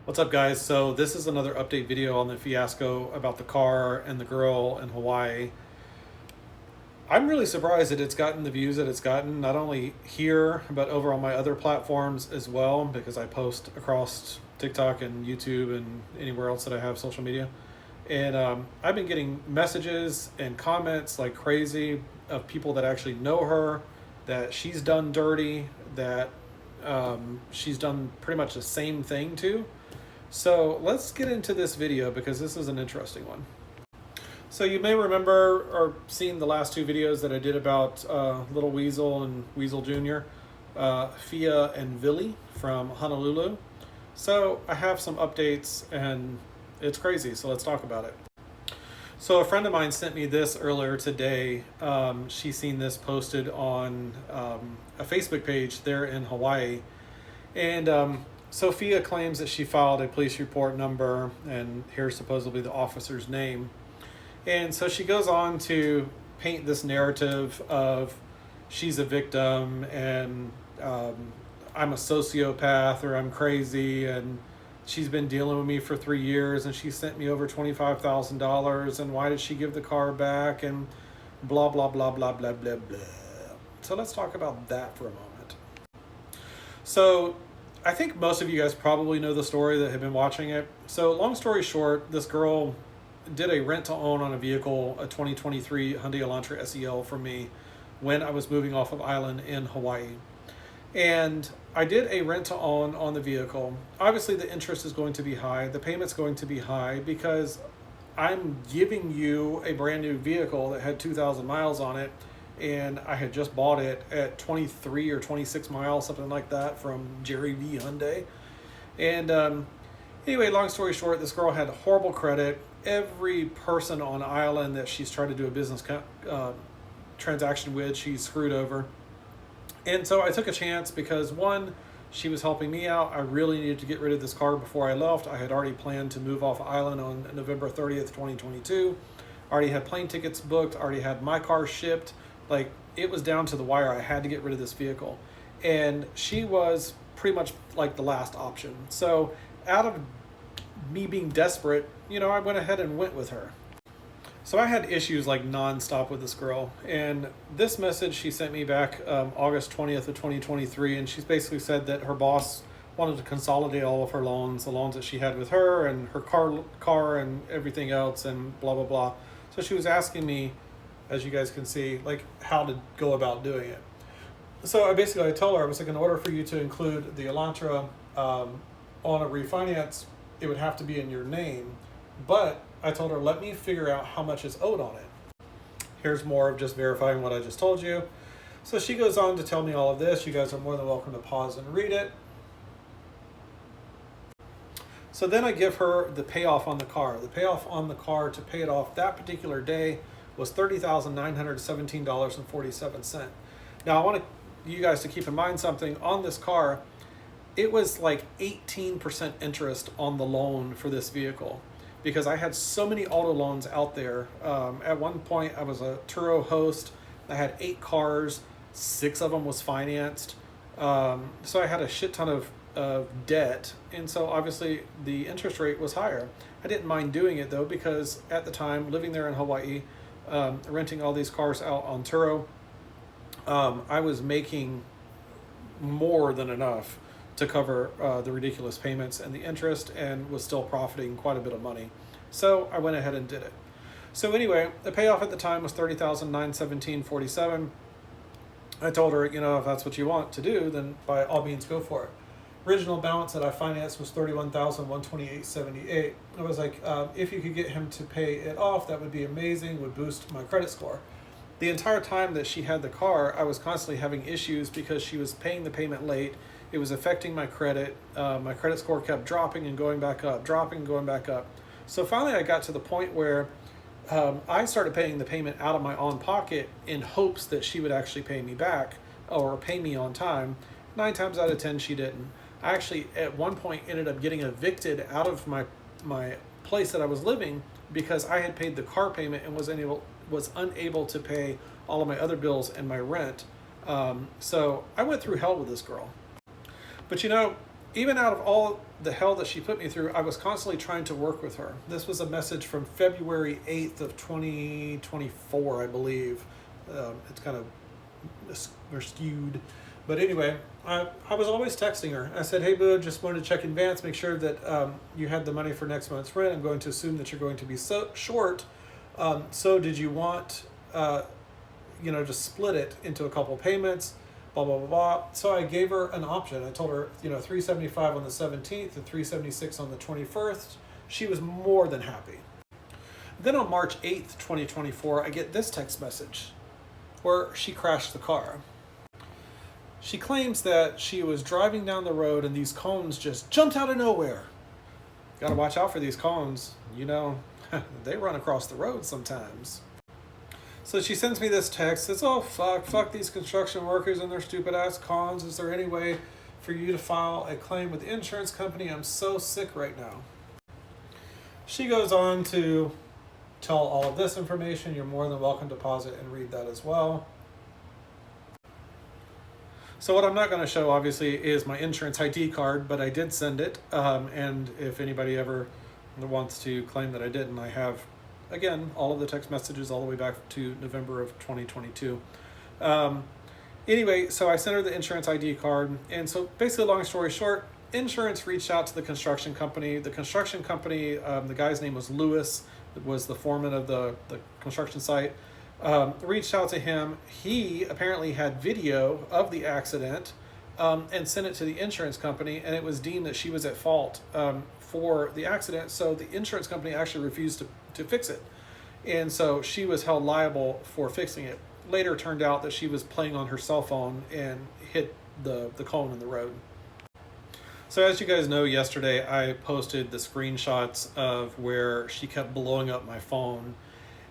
What's up, guys? So this is another update video on the fiasco about the car and the girl in Hawaii. I'm really surprised that it's gotten the views that it's gotten, not only here, but over on my other platforms as well, because I post across TikTok and YouTube and anywhere else that I have social media. And I've been getting messages and comments like crazy of people that actually know her, that she's done dirty, that she's done pretty much the same thing to. So let's get into this video because this is an interesting one. So you may remember or seen the last two videos that I did about Little Weasel and Weasel Jr., Fia and Villy from Honolulu. So I have some updates and it's crazy, so let's talk about it. So a friend of mine sent me this earlier today. She's seen this posted on a Facebook page there in Hawaii. And Sophia claims that she filed a police report number, and here's supposedly the officer's name. And so she goes on to paint this narrative of she's a victim and I'm a sociopath or I'm crazy and she's been dealing with me for 3 years and she sent me over $25,000 and why did she give the car back and blah, blah, blah, blah, blah, blah, blah. So let's talk about that for a moment. So I think most of you guys probably know the story that have been watching it. So long story short, this girl did a rent to own on a vehicle, a 2023 Hyundai Elantra SEL for me when I was moving off of island in Hawaii. And I did a rent to own on the vehicle. Obviously the interest is going to be high. The payment's going to be high because I'm giving you a brand new vehicle that had 2,000 miles on it. And I had just bought it at 23 or 26 miles, something like that, from Jerry V Hyundai. And anyway, long story short, this girl had horrible credit. Every person on island that she's tried to do a business transaction with, she's screwed over. And so I took a chance because, one, she was helping me out. I really needed to get rid of this car before I left. I had already planned to move off island on November 30th, 2022. Already had plane tickets booked, already had my car shipped. Like, it was down to the wire. I had to get rid of this vehicle. And she was pretty much like the last option. So out of me being desperate, I went ahead and went with her. So I had issues like nonstop with this girl. And this message she sent me back August 20th of 2023. And she's basically said that her boss wanted to consolidate all of her loans, the loans that she had with her and her car and everything else and blah, blah, blah. So she was asking me, as you guys can see, like how to go about doing it. So I told her, I was like, in order for you to include the Elantra on a refinance, it would have to be in your name. But I told her, let me figure out how much is owed on it. Here's more of just verifying what I just told you. So she goes on to tell me all of this. You guys are more than welcome to pause and read it. So then I give her the payoff on the car. The payoff on the car to pay it off that particular day was $30,917.47. Now I want you guys to keep in mind something on this car. It was like 18% interest on the loan for this vehicle because I had so many auto loans out there. At one point I was a Turo host. I had 8 cars, 6 of them was financed. So I had a shit ton of debt. And so obviously the interest rate was higher. I didn't mind doing it though, because at the time living there in Hawaii, renting all these cars out on Turo, I was making more than enough to cover the ridiculous payments and the interest and was still profiting quite a bit of money. So I went ahead and did it. So anyway, the payoff at the time was $30,917.47. I told her, if that's what you want to do, then by all means go for it. Original balance that I financed was $31,128.78. I was like, if you could get him to pay it off, that would be amazing, would boost my credit score. The entire time that she had the car, I was constantly having issues because she was paying the payment late. It was affecting my credit. My credit score kept dropping and going back up, dropping and going back up. So finally I got to the point where I started paying the payment out of my own pocket in hopes that she would actually pay me back or pay me on time. 9 times out of 10, she didn't. I actually, at one point, ended up getting evicted out of my place that I was living because I had paid the car payment and was unable to pay all of my other bills and my rent. So I went through hell with this girl. But even out of all the hell that she put me through, I was constantly trying to work with her. This was a message from February 8th of 2024, I believe. It's kind of skewed. But anyway, I was always texting her. I said, hey, boo, just wanted to check in advance, make sure that you had the money for next month's rent. I'm going to assume that you're going to be so short. So did you want, to split it into a couple payments? Blah, blah, blah, blah. So I gave her an option. I told her, $375 on the 17th and $376 on the 21st. She was more than happy. Then on March 8th, 2024, I get this text message where she crashed the car. She claims that she was driving down the road and these cones just jumped out of nowhere. Got to watch out for these cones. They run across the road sometimes. So she sends me this text, says, oh, fuck these construction workers and their stupid ass cons. Is there any way for you to file a claim with the insurance company? I'm so sick right now. She goes on to tell all of this information. You're more than welcome to pause it and read that as well. So what I'm not going to show, obviously, is my insurance ID card, but I did send it. And if anybody ever wants to claim that I didn't, I have, again, all of the text messages all the way back to November of 2022. Anyway, so I sent her the insurance ID card. And so basically, long story short, insurance reached out to the construction company. The construction company, the guy's name was Lewis, was the foreman of the construction site. Reached out to him. He apparently had video of the accident and sent it to the insurance company, and it was deemed that she was at fault for the accident. So the insurance company actually refused to fix it. And so she was held liable for fixing it. Later turned out that she was playing on her cell phone and hit the cone in the road. So as you guys know, yesterday I posted the screenshots of where she kept blowing up my phone.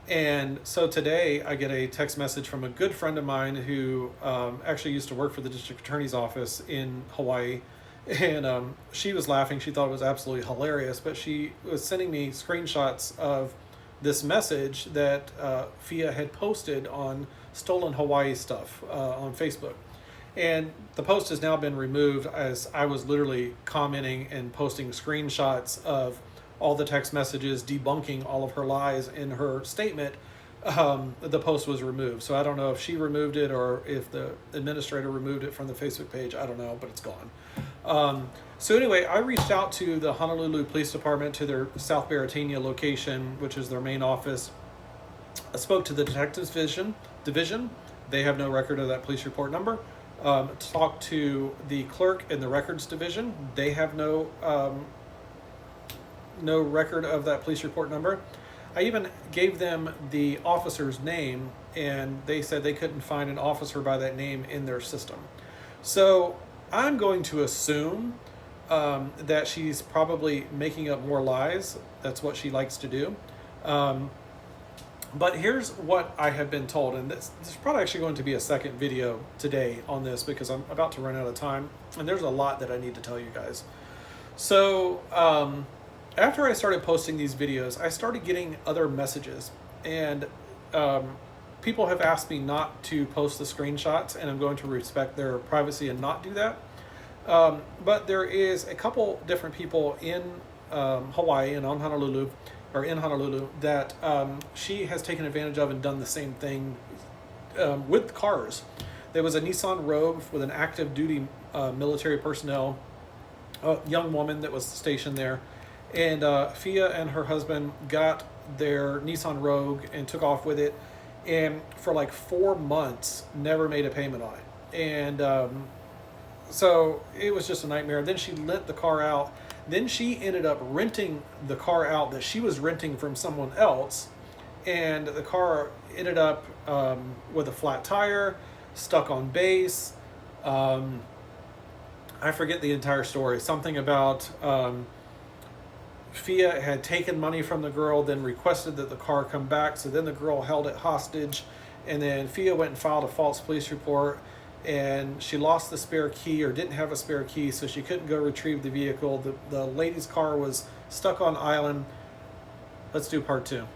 And so today I get a text message from a good friend of mine who actually used to work for the district attorney's office in Hawaii. And she was laughing. She thought it was absolutely hilarious. But she was sending me screenshots of this message that FIA had posted on Stolen Hawaii stuff on Facebook. And the post has now been removed, as I was literally commenting and posting screenshots of all the text messages debunking all of her lies in her statement. The post was removed. So I don't know if she removed it or if the administrator removed it from the Facebook page. I don't know, but it's gone. So anyway, I reached out to the Honolulu Police Department, to their South Baratania location, which is their main office. I spoke to the Detectives Division. They have no record of that police report number. Talked to the clerk in the Records Division. They have no record of that police report number. I even gave them the officer's name, and they said they couldn't find an officer by that name in their system. So I'm going to assume that she's probably making up more lies. That's what she likes to do. But here's what I have been told, and this is probably actually going to be a second video today on this because I'm about to run out of time, and there's a lot that I need to tell you guys. So after I started posting these videos, I started getting other messages, and people have asked me not to post the screenshots, and I'm going to respect their privacy and not do that. But there is a couple different people in Hawaii and in Honolulu that she has taken advantage of and done the same thing with cars. There was a Nissan Rogue with an active duty military personnel, a young woman that was stationed there. And Fia and her husband got their Nissan Rogue and took off with it, and for like 4 months never made a payment on it. And so it was just a nightmare. Then she lent the car out. Then she ended up renting the car out that she was renting from someone else, and the car ended up with a flat tire, stuck on base. I forget the entire story. Something about Fia had taken money from the girl, then requested that the car come back. So then the girl held it hostage, and then Fia went and filed a false police report, and she lost the spare key or didn't have a spare key, so she couldn't go retrieve the vehicle. The lady's car was stuck on island. Let's do part 2.